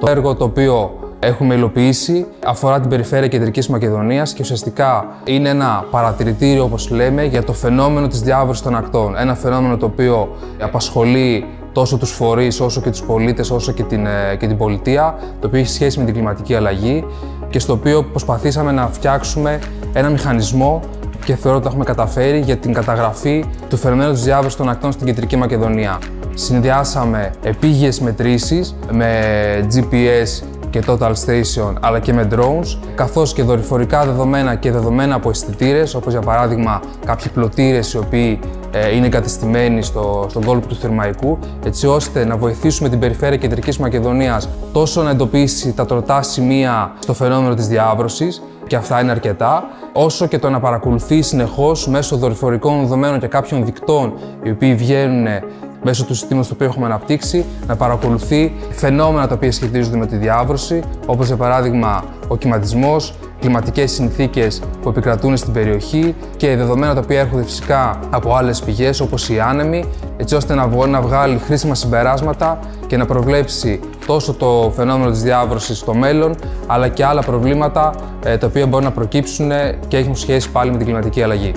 Το έργο το οποίο έχουμε υλοποιήσει αφορά την περιφέρεια Κεντρικής Μακεδονίας και ουσιαστικά είναι ένα παρατηρητήριο, όπως λέμε, για το φαινόμενο της διάβρωσης των ακτών. Ένα φαινόμενο το οποίο απασχολεί τόσο τους φορείς, όσο και τους πολίτες, όσο και την πολιτεία, το οποίο έχει σχέση με την κλιματική αλλαγή και στο οποίο προσπαθήσαμε να φτιάξουμε ένα μηχανισμό και θεωρώ ότι το έχουμε καταφέρει για την καταγραφή του φαινομένου της διάβρωσης των ακτών στην Κεντρική Μακεδονία. Συνδυάσαμε επίγειες μετρήσεις με GPS και Total Station, αλλά και με drones, καθώς και δορυφορικά δεδομένα και δεδομένα από αισθητήρες, όπως για παράδειγμα κάποιοι πλωτήρες οι οποίοι είναι εγκατεστημένοι στον κόλπο του Θερμαϊκού, έτσι ώστε να βοηθήσουμε την περιφέρεια Κεντρικής Μακεδονίας τόσο να εντοπίσει τα τροτά σημεία στο φαινόμενο της διάβρωσης, και αυτά είναι αρκετά, όσο και το να παρακολουθεί συνεχώς μέσω δορυφορικών δεδομένων και κάποιων δικτών οι οποίοι βγαίνουν μέσω του συστήματος το οποίο έχουμε αναπτύξει, να παρακολουθεί φαινόμενα τα οποία σχετίζονται με τη διάβρωση, όπως για παράδειγμα ο κυματισμός, κλιματικές συνθήκες που επικρατούν στην περιοχή και δεδομένα τα οποία έρχονται φυσικά από άλλες πηγές όπως οι άνεμοι, έτσι ώστε να μπορεί να βγάλει χρήσιμα συμπεράσματα και να προβλέψει τόσο το φαινόμενο της διάβρωσης στο μέλλον, αλλά και άλλα προβλήματα τα οποία μπορούν να προκύψουν και έχουν σχέση πάλι με την κλιματική αλλαγή.